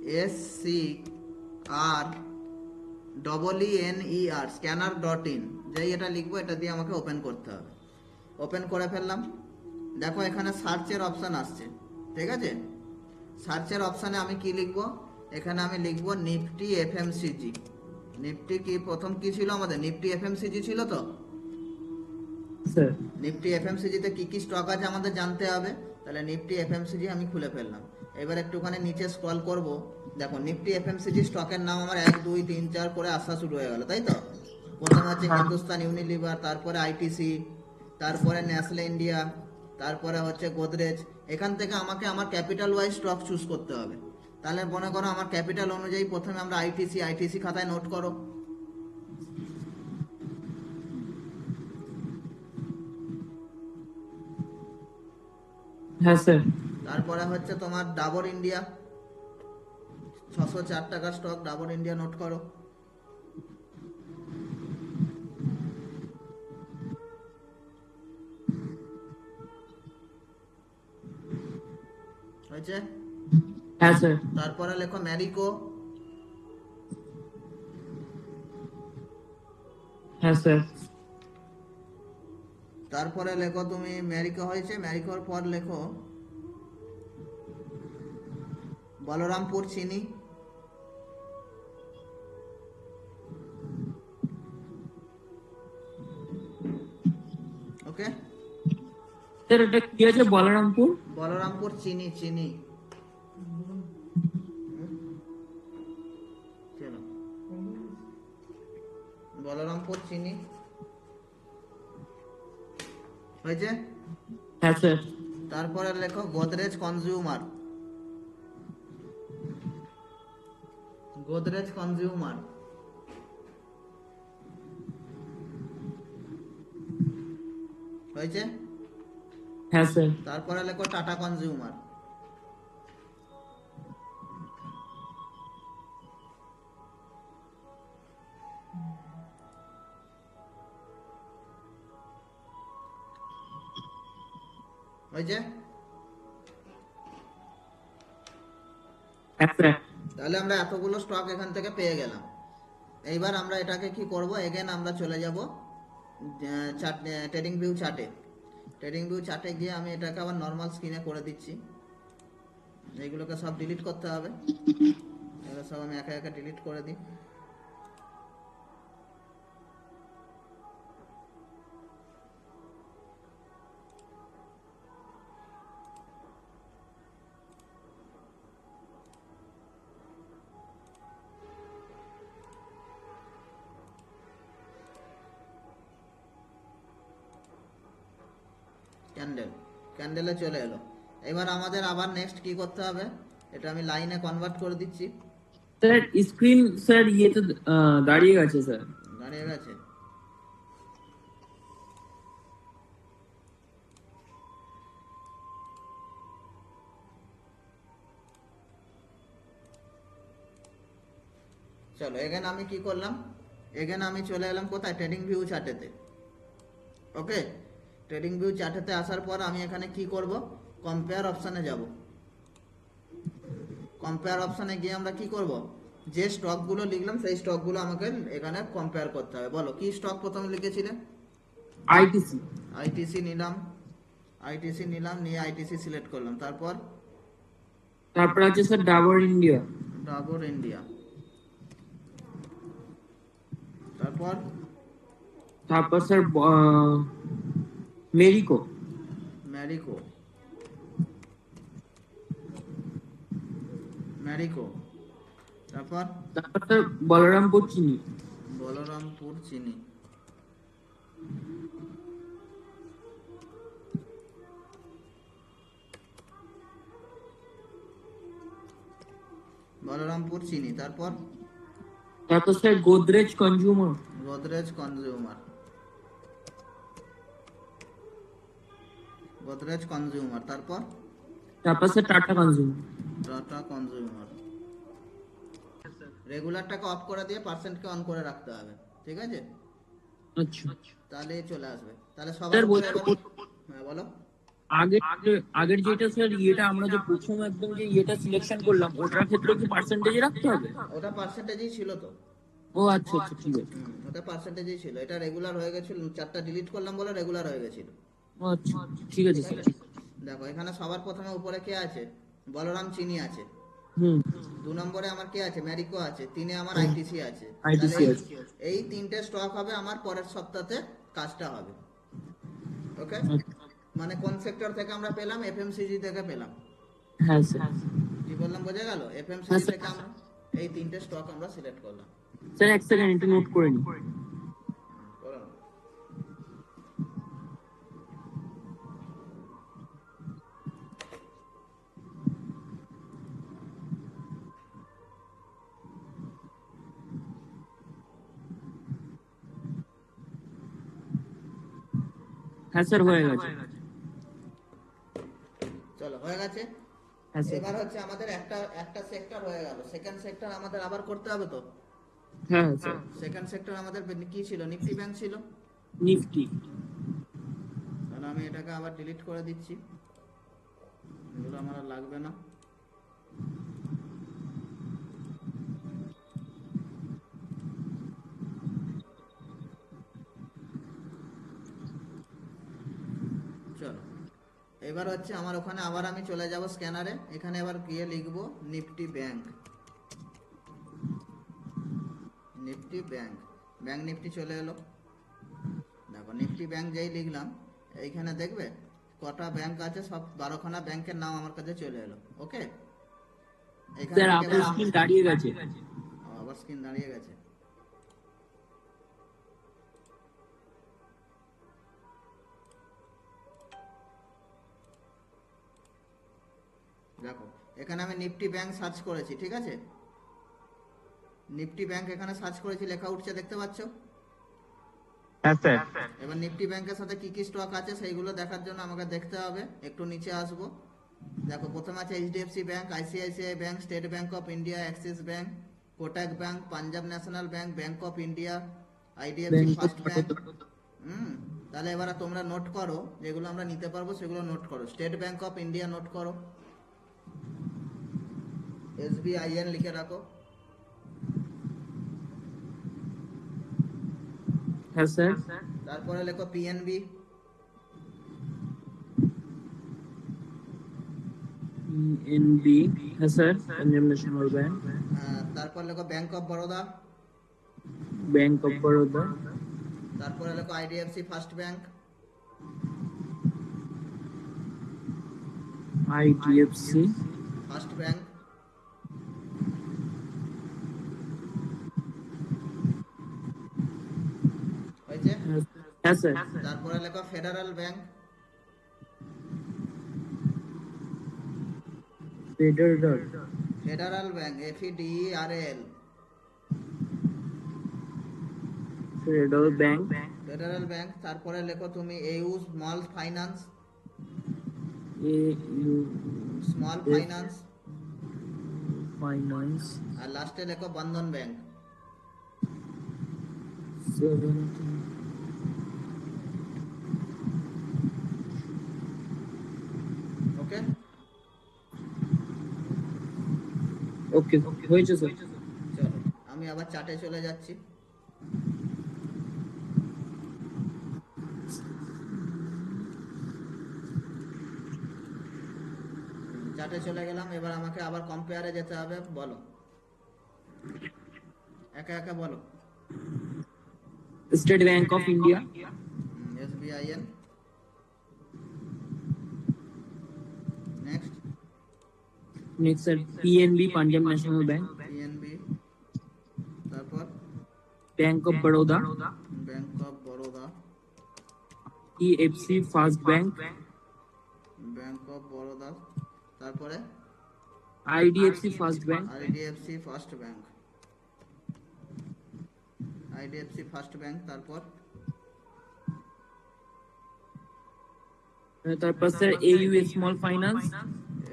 SCREENER scanner.in, যেই এটা লিখবো এটা দিয়ে আমাকে ওপেন করতে হবে। ওপেন করে ফেললাম। দেখো এখানে সার্চের অপশান আসছে, ঠিক আছে। সার্চের অপশানে আমি কি লিখবো, এখানে আমি লিখবো নিফটি এফএমসিজি। নিফটি কি প্রথম কি ছিল আমাদের, নিফটি এফএমসিজি ছিল তো। স্যার নিফটি এফএমসিজিতে কি কি স্টক আছে আমাদের জানতে হবে। তাহলে নিফটি এফএমসিজি আমি খুলে ফেললাম। এবার একটুখানি নিচে স্ক্রল করব। দেখো নিফটি এফএমসিজি স্টকের নাম আমার 1 2 3 4 করে আসা শুরু হয়ে গেল, তাই তো। প্রথমে হচ্ছে হিন্দুস্তান ইউনিলিভার, তারপরে আইটিসি, তারপরে ন্যাসলে ইন্ডিয়া, তারপরে হচ্ছে গোদরেজ। এখান থেকে আমাকে আমার ক্যাপিটাল ওয়াইজ স্টক চুজ করতে হবে। তাহলে মনে করো আমার ক্যাপিটাল অনুযায়ী প্রথমে আমরা আইটিসি খাতায় নোট করো। হ্যাঁ স্যার। তারপরে হচ্ছে তোমার ডাবর ইন্ডিয়া, 604 টাকার স্টক ডাবর ইন্ডিয়া নোট করো। হয়েছে। হ্যাঁ স্যার। তারপরে লেখো ম্যারিকো। হ্যাঁ স্যার। তারপরে লেখো তুমি ম্যারিকো হয়েছে, ম্যারিকোর পর লেখো বলরামপুর চিনি। ওকে। স্যার এটা কি আছে বলরামপুর? বলরামপুর চিনি চিনি। চলো, বলরামপুর চিনি হয়েছে। হ্যাঁ স্যার। তারপরে লেখো গোদরেজ কনজিউমার। গোদরেজ কনজিউমার হয়েছে। হ্যাঁ স্যার। তারপরে লেখো টাটা কনজিউমার। হয়েছে। হ্যাঁ স্যার। তাহলে আমরা এতগুলো স্টক এখান থেকে পেয়ে গেলাম। এইবার আমরা এটাকে কি করব, এগেন আমরা চলে যাব ট্রেডিং ভিউ চার্টে। ট্রেডিং ভিউ চার্টে গিয়ে আমি এটাকে আবার নর্মাল স্ক্রিনে করে দিচ্ছি। এইগুলোকে সব ডিলিট করতে হবে। এগুলো সব আমি একা একা ডিলিট করে দিই। ক্যান্ডেল, ক্যান্ডেলে চলে এলো। এবার আমাদের আবার নেক্সট কি করতে হবে, এটা আমি লাইনে কনভার্ট করে দিচ্ছি। স্যার স্ক্রিন স্যার ইয়ে তো দাঁড়িয়ে গেছে স্যার। দাঁড়িয়ে গেছে। চলো এগেন আমি কি করলাম, এগেন আমি চলে এলাম কোথায়, ট্রেডিং ভিউ চার্টেতে। ওকে, ট্রেডিং ভিউ চার্টেতে আসার পর আমি এখানে কি করব, কম্পেয়ার অপশানে যাব। কম্পেয়ার অপশানে গিয়ে আমরা কি করব, যে স্টকগুলো লিখলাম সেই স্টকগুলো আমাকে এখানে কম্পেয়ার করতে হবে। বলো কি স্টক প্রথমে লিখেছিলে। আইটিসি। আইটিসি নিলাম। আইটিসি নিলাম, নিয়ে আইটিসি সিলেক্ট করলাম। তারপর তারপর আছে sir Dabur India. Dabur India. তারপর তারপর স্যার মেরিকো। ম্যারিকো। ম্যারিকো। তারপর তারপর স্যার বলরামপুর চিনি। বলরামপুর চিনি। বলরামপুর চিনি। তারপর তারপর sir Godrej consumer. Godrej consumer. Godrej consumer. তারপর তারপর sir Tata consumer. Tata consumer. রেগুলারটাকে অফ করে দিয়ে পার্সেন্টকে অন করে রাখতে হবে, ঠিক আছে। আচ্ছা তাহলে চলে আসবে। তাহলে সবার স্যার উপরে বলছি এবার, হ্যাঁ বলো। আগের আগের যেটা স্যার ইয়েটা আমরা যে প্রথম একদম যে ইয়েটা সিলেকশন করলাম ওটার ক্ষেত্রে কি পার্সেন্টেজ রাখতে হবে? ওটা পার্সেন্টেজই ছিল তো। ও আচ্ছা আচ্ছা ঠিক আছে। ওটা পার্সেন্টেজই ছিল, এটা রেগুলার হয়ে গেছিল, 4টা ডিলিট করলাম বলে রেগুলার হয়ে গেছিল। ও আচ্ছা ঠিক আছে ঠিক স্যার। আছে, দেখো এখানে সবার প্রথমে উপরে কে আছে, বলরাম চিনি আছে। হুম। 2 নম্বরে আমার কে আছে, ম্যারিকো আছে। 3-এ আমার আইটিসি আছে। ITC তাহলে আছে। এই 3টে স্টক হবে আমার পরের সপ্তাহে কাজটা হবে। ওকে, মানে কোন সেক্টর থেকে আমরা পেলাম, এফএমসিজি থেকে পেলাম। হ্যাঁ স্যার। কি বললাম বোঝা গেল? হ্যাঁ এফএমসিজি স্যার। থেকে আমরা এই 3টে স্টক আমরা সিলেক্ট করলাম। স্যার এক সেকেন্ড একটু নোট করে নিই। করো না। হ্যাঁ স্যার হয়ে গেছে। চলো হয়ে গেছে। হ্যাঁ স্যার। এবার হচ্ছে আমাদের একটা একটা সেক্টর হয়ে গেল, সেকেন্ড সেক্টর আমাদের আবার করতে হবে তো। হ্যাঁ স্যার। সেকেন্ড সেক্টর আমাদের কি ছিল, নিফটি ব্যাংক ছিল। নিফটি। তাহলে আমি এটাকে আবার ডিলিট করে দিচ্ছি, এগুলো আমার আর লাগবে না। চলো এবার হচ্ছে আমার ওখানে আবার আমি চলে যাব স্ক্যানারে, এখানে এবার গিয়ে লিখবো Nifty bank. Nifty bank, bank Nifty চলে এলো। দেখো নিফটি ব্যাংক যেই লিখলাম, এইখানে দেখবে কটা ব্যাংক আছে, সব 12খানা ব্যাংকের নাম আমার কাছে চলে এলো। ওকে, এখান স্যার থেকে আপনার স্ক্রিন দাঁড়িয়ে গেছে। আবার স্ক্রিন দাঁড়িয়ে গেছে। দেখো এখানে আমি নিফটি ব্যাংক সার্চ করেছি, ঠিক আছে। নিফটি ব্যাংক এখানে সার্চ করেছি, লেখা উঠছে দেখতে পাচ্ছ। হ্যাঁ স্যার। এবার নিফটি ব্যাংকের সাথে কি কি স্টক আছে সেইগুলো দেখার জন্য আমাকে দেখতে হবে, একটু নিচে আসবো। দেখো প্রথমে আছে HDFC bank, ICICI bank, state Bank of India, Axis bank, Kotak bank, Punjab National bank, Bank of India, IDFC First bank. তাহলে এবার তোমরা নোট করো, যেগুলো আমরা নিতে পারবো সেগুলো নোট করো। State Bank of India note করো, SBIN লিখে রাখো। হ্যাঁ স্যার। তারপরে লেখো পিএনবি। এনবি। হ্যাঁ স্যার, পাঞ্জাব ন্যাশনাল ব্যাংক। তারপর লেখো Bank of Baroda. Bank of Baroda. তারপরে লেখো IDFC First Bank. IDFC First Bank. হয়েছে। হ্যাঁ স্যার। তারপরে লেখো Federal Bank. Federal. Federal Bank, FEDERAL। Federal Bank. Federal Bank. তারপরে লেখো তুমি AU Small Finance. AU Small Finance. Finance. আর লাস্টে লেখো বন্ধন ব্যাংক। 70। ওকে, ওকে হয়েছে স্যার। চলো আমি আবার চার্টে চলে যাচ্ছি। চার্টে চলে গেলাম, এবার আমাকে আবার কম্পেয়ারে যেতে হবে। বলো, একা একা বলো। State Bank of India. SBIN। Next next sir PNB, Punjab National Bank. PNB। তারপর Bank of Baroda. Bank of Baroda. EFC First Bank. Bank of Baroda. তারপরে IDFC First Bank. IDFC First Bank. IDFC First Bank. তারপর তারপর sir AU Small Finance.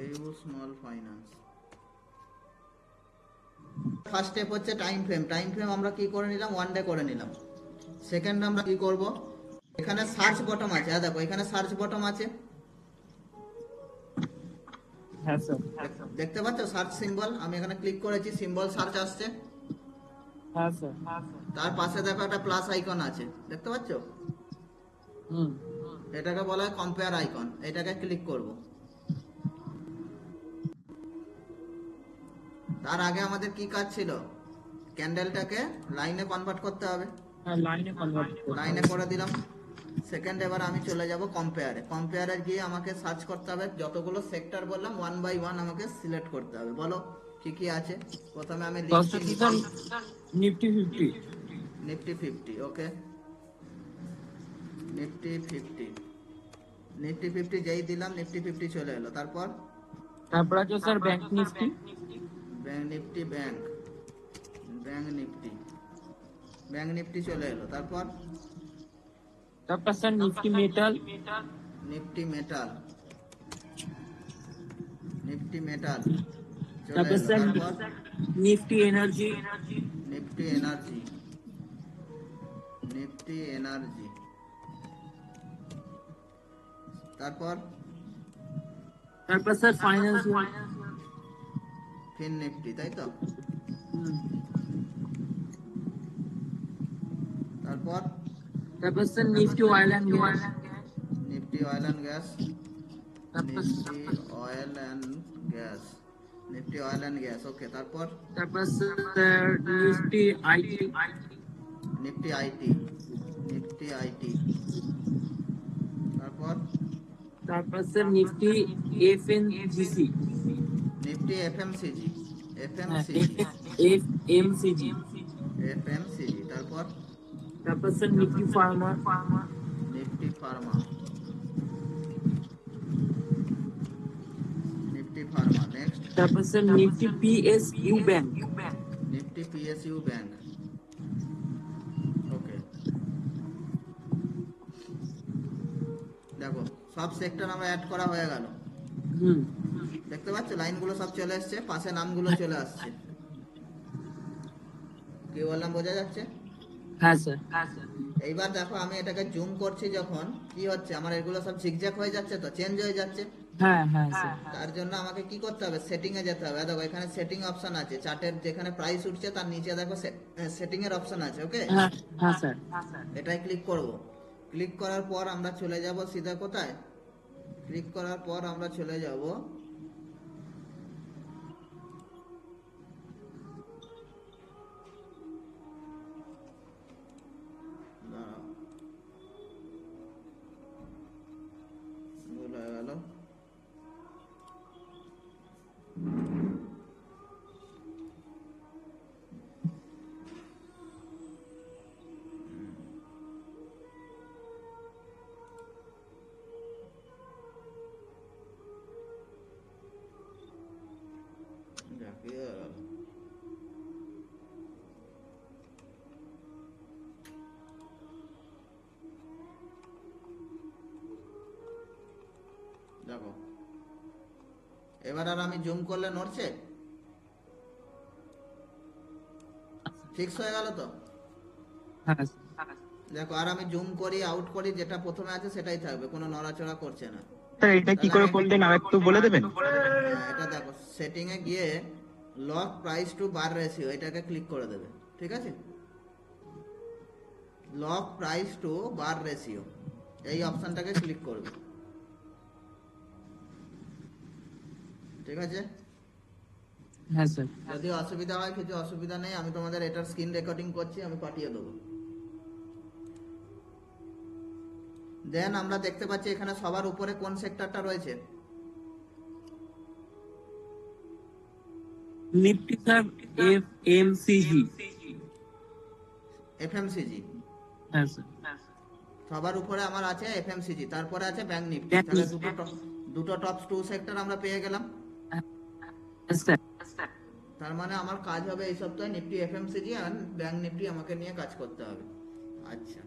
AU Small Finance. First step হচ্ছে time frame. Time frame আমরা কি করে নিলাম, 1 day করে নিলাম। সেকেন্ড আমরা কি করব, এখানে সার্চ বটম আছে। দেখো এখানে সার্চ বটম আছে, হ্যাঁ স্যার। দেখতে পাচ্ছ সার্চ সিম্বল, আমি এখানে ক্লিক করেছি, সিম্বল সার্চ আসছে। হ্যাঁ স্যার। তার পাশে দেখো একটা প্লাস আইকন আছে, দেখতে পাচ্ছ? হুম। এটাকে বলা হয় কম্পেয়ার আইকন, এটাকে ক্লিক করব। তার আগে আমাদের কি কাজ ছিল? ক্যান্ডেলটাকে লাইনে কনভার্ট করতে হবে, হ্যাঁ, লাইনে কনভার্ট করতে লাইনে হবে। করে দিলাম। সেকেন্ড, এবার আমি চলে যাব কম্পেয়ারে। কম্পেয়ারে গিয়ে আমাকে সার্চ করতে হবে, যতগুলো সেক্টর বললাম 1 বাই 1 আমাকে সিলেক্ট করতে হবে। বলো কি কি আছে? প্রথমে আমি লিখছি ফার্স্ট স্যার নিফটি 50। নিফটি 50, ওকে। নিফটি 50, নিফটি 50 যেই দিলাম নিফটি 50 চলে এলো। তারপর তারপর আছে sir bank Nifty. Bank Nifty, bank bank Nifty, bank Nifty চলে এলো। তারপর তারপর sir Nifty metal. Nifty metal, Nifty metal চলে তারপর এলো। স্যার তারপর Nifty energy. Nifty energy, Nifty energy. তারপর তারপর স্যার ফাইন্যান্সিয়াল। ফিন নিফটি, তাই তো? তারপর তারপর sir Nifty Oil and Gas. Nifty Oil and Gas, তারপর Nifty Oil and Gas, Nifty Oil and Gas, okay. তারপর তারপর sir Nifty IT. Nifty IT, Nifty IT. তারপর তারপর sir Nifty FNGC. Nifty FMCG, হ্যাঁ, এফএমসিজি, এফএমসিজি। এফএমসিজি। তারপর তারপর sir Nifty Pharma. Nifty Pharma, Nifty Pharma. Next তারপর sir Nifty PSU Bank. Nifty PSU Bank, okay. দেখো সব sector আমরা add করা হয়ে গেল। হুম। দেখতে পাচ্ছ লাইনগুলো সব চলে আসছে, পাশে নামগুলো চলে আসছে। কি বললাম বোঝা যাচ্ছে? হ্যাঁ স্যার। এইবার দেখো আমি এটাকে জুম করছি, যখন কি হচ্ছে আমার এগুলো সব ঝিকঝ্যাক হয়ে যাচ্ছে, তো চেঞ্জ হয়ে যাচ্ছে। হ্যাঁ হ্যাঁ স্যার। তার জন্য আমাকে কি করতে হবে? সেটিং এ যেতে হবে। দেখো এখানে সেটিং অপশন আছে, চার্টের যেখানে প্রাইস উঠছে তার নিচে দেখো সেটিং এর অপশন আছে, ওকে। হ্যাঁ হ্যাঁ স্যার। এটাই ক্লিক করব। ক্লিক করার পর আমরা চলে যাব সিধা কোথায়? ক্লিক করার পর আমরা চলে যাব দাঁড়াও, ভুল হয়ে গেল। যাক, কি হয়ে গেল? দেখো এবার আর আমি জুম করলে নড়ছে? ফিক্স হয়ে গেল তো? হ্যাঁ দেখো আর আমি জুম করি আউট করি, যেটা প্রথমে আছে সেটাই থাকবে, কোনো নড়াচড়া করছে না। স্যার এটা কি করে করলেন আর একটু বলে দেবেন? এটা দেখো সেটিং এ গিয়ে লক প্রাইস টু বার রেশিও, এটাকে ক্লিক করে দেবে, ঠিক আছে? লক প্রাইস টু বার রেশিও, এই অপশনটাকে ক্লিক করবে, ঠিক আছে? হ্যাঁ স্যার। যদি অসুবিধা হয়, কিছু অসুবিধা নেই, আমি তোমাদের এটার স্ক্রিন রেকর্ডিং করছি, আমি পাঠিয়ে দেবো। দেন আমরা দেখতে পাচ্ছি এখানে সবার উপরে কোন সেক্টরটা রয়েছে? Nifty sir FMCG. এফএমসিজি, হ্যাঁ স্যার। সবার উপরে আমার আছে এফএমসিজি, তারপরে আছে ব্যাংক নিফটি। ব্যাংক তাহলে নিফটি। দুটো টপ টু সেক্টর আমরা পেয়ে গেলাম। হ্যাঁ স্যার। তার মানে আমার কাজ হবে এই সপ্তাহে নিফটি এফএমসিজি আর ব্যাংক নিফটি আমাকে নিয়ে কাজ করতে হবে। আচ্ছা,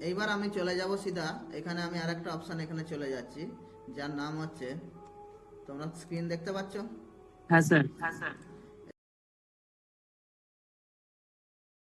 এইবার আমি চলে যাব সিধা, এখানে আমি আরেকটা অপশন এখানে চলে যাচ্ছি, যার নাম হচ্ছে, তোমরা স্ক্রিন দেখতে পাচ্ছ? হ্যাঁ স্যার।